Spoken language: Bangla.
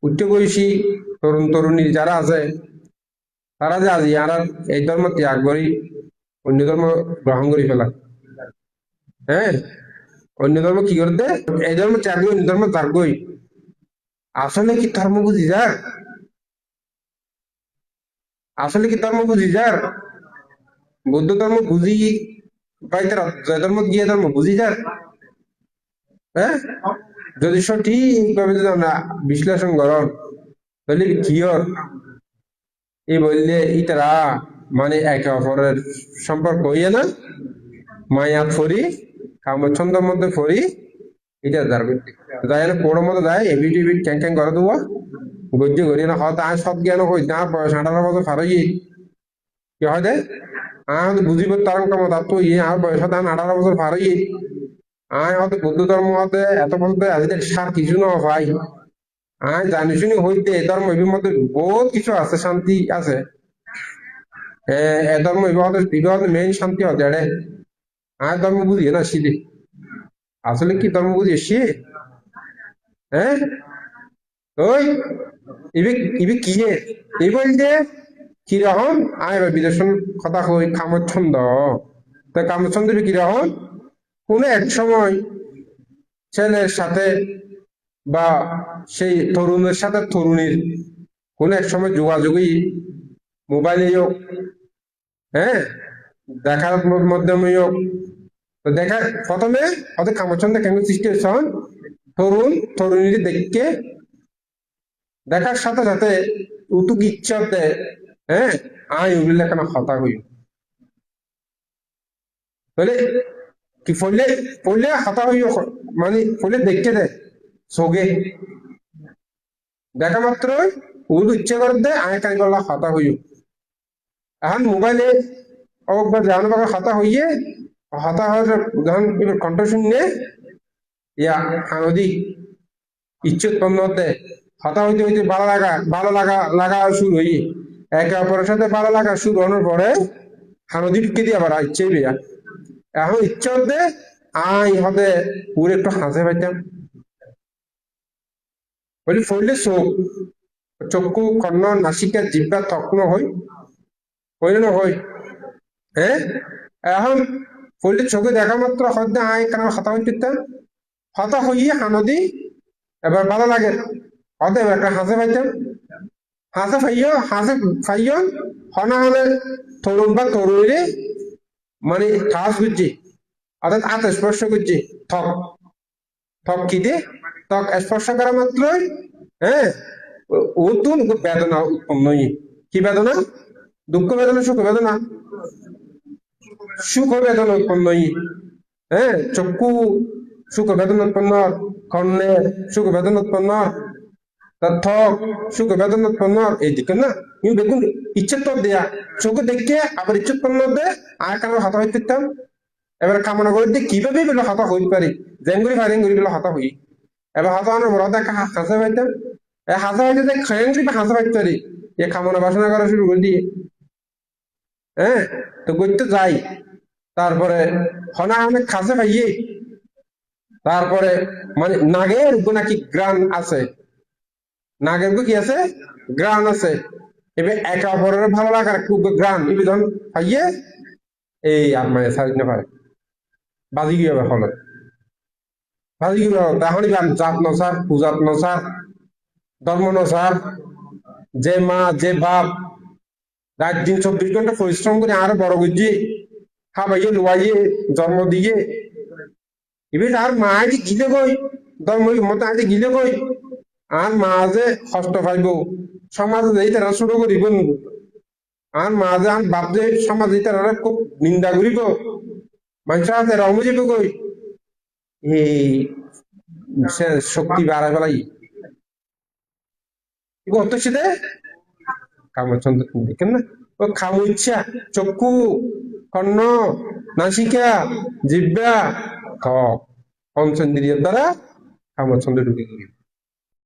উচ্চ বয়সী তরুণ তরুণী যারা আছে তারা যে আজি আর এই ধর্ম ত্যাগ করি অন্য ধর্ম গ্রহণ করি ফেলা। হ্যাঁ, অন্য ধর্ম কি করতে, এই ধর্ম ত্যাগ করে অন্য ধর্ম ত্যাগ করি। আসলে কি ধর্ম বুঝি যার, আসলে কি ধর্ম বুঝি যার, বৌদ্ধ ধর্ম বুঝি পাইতে জয় ধর্ম গিয়ে ধর্ম বুঝি যার। হ্যাঁ, যদি সঠিকভাবে যদি আমরা বিশ্লেষণ করো তাহলে কিয়র এই বললে ইতারা মানে একে অপরের সম্পর্ক হইয়ে না মায়াত ফরি কামচ্ছন্দের মধ্যে ফরি এটা ধরবে যাই না কোড়ের মধ্যে যায় এবিট এবিট ক্যাং ক্যাং করে দেবো গজ্য করি না হয়তো আর সব জ্ঞান হই না বয়স 18 বছর ফারই কি হয় দে আমি বুঝিব তার ক্ষমতা তো ইয়ে আর বয়স হয়তো 18 বছর ফারই আমি হয়তো বৌদ্ধ ধর্ম হতে এত বলতে আজকে সার কিছু না ভাই আমি জানি শুনি হইতে এ ধর্ম এর মধ্যে বহুত কিছু আছে, শান্তি আছে। এ ধর্ম বিবাহ মেইন শান্তি হতে আর ধর্ম বুঝিয়ে না সিধে আসলে কি ধর্ম বুঝিয়ে সে। হ্যাঁ, ওই ইবে ইবে কি হে এই বলতে কিরকম আয় বিদেশন কথা কই কামচ্ছন্দ, তো কামচ্ছন্দ কিরকম কোন এক সময় ছেলের সাথে বা সেই তরুণের সাথে তরুণীর কোন এক সময় যোগাযোগই মোবাইলে হোক, হ্যাঁ, দেখার মাধ্যমে হোক। তো দেখা প্রথমে ওদের কামচ্ছন্দ কেন সৃষ্টি হয়েছে তরুণ তরুণীর দেখকে দেখার সাথে সাথে উতুক ইচ্ছা দেয়। হ্যাঁ, আই উগলে কেন হতা হই বলে কি ফলে ফলে হতা হই মানে ফলে দেখতে দেয় সোগে দেখা মাত্র উদ ইচ্ছে করে দেয় আয় কাই গলা হতা হই। এখন মোবাইলে অববার জানো বাবা হতা হইয়ে হতা হওয়ার যখন এবার কণ্ঠ শুনলে ইয়া নদী ইচ্ছে উৎপন্ন হতে হতা হইতে হইতে ভালো লাগা লাগা শুরু হই একে অপরের সাথে ভালো লাগা শুরু হওয়ার পরে হানদি ঢুকে দিয়ে আবার ইচ্ছে বেয়া এখন ইচ্ছে হতে আই হতে পুরো একটু হাসে পাইতাম বলি ফলে চোখ চক্ষু কর্ণ নাসিকা জিব্বা তক্ন হই না হই। হ্যাঁ, এখন ফলে চোখে দেখা মাত্র হতে আয় কেন হতা হইতে হতা হইয়ে হানদি এবার ভালো লাগে হতে এবার একটা হাসে পাইতাম হাসে ফাইও হনা হলে তরুণ বা তরুণীরে মানে ঠাস বুঝছি অর্থাৎ আত স্পর্শ করছি ঠক ঠক কি দিয়ে ত্বক স্পর্শ করা মাত্রই হ্যাঁ ও তো বেদনা উৎপন্ন কি বেদনা, দুঃখ বেদনা সুখ বেদনা, সুখ বেদনা উৎপন্ন হ্যাঁ চক্ষু সুখ বেদনা উৎপন্ন কর্ণে সুখ বেদনা উৎপন্ন ত্বক সুখ বেদনা উৎপন্ন এইদিকে না কিন্তু দেখুন ইচ্ছে তো দেয়া চোখে দেখে আবার ইচ্ছে উৎপন্ন দে আর কারণ হাতা হইতে এবার কামনা করে দিয়ে কিভাবে বেলো হাতা হইতে পারি জেঙ্গুরি ফাইরেঙ্গুরি বেলো হাতা হই এবার হাতা আনার বড় দেখা হাসা পাইতাম হাসা পাইতে দেখ খেয়েঙ্গুরি বা হাসা পাইতে পারি এ কামনা বাসনা করা শুরু করে দিয়ে। হ্যাঁ, তো করতে যাই তারপরে হনা অনেক খাসে পাইয়ে তারপরে মানে নাগের নাকি গ্রান আছে, নাগের কি আছে গ্রান আছে এবার একে অপরের ভালো লাগার খুব গ্রান এবার ধরুন পাইয়ে এই আর মানে সারিতে পারে বাজি কি হবে হলো বাজি কি হবে তাহলে জাত নসার পূজাত নসার ধর্ম নসার যে মা যে বাপ রাত দিন 24 ঘন্টা পরিশ্রম করে আরো বড় করছি খাবাইয়ে লোয়াইয়ে জন্ম দিয়ে এবার আর মা আজ গিলে কই ধর্ম মতো আজ গিলে কই আর মা যে কষ্ট পাইব সমাজে যেই তারা শুরু করিব আর মা যে আর বাপ যে সমাজে তারা খুব নিন্দা করিব মানুষ আছে রমু যাব কই এই শক্তি বাড়া ফেলাই কত সেটা কামচন্দ্র দেখেন না ও খামু ইচ্ছা চক্ষু কর্ণ নাসিকা জিব্বা ত্বক পঞ্চেন্দ্রিয়ের দ্বারা কামচন্দ্র ঢুকে গিয়ে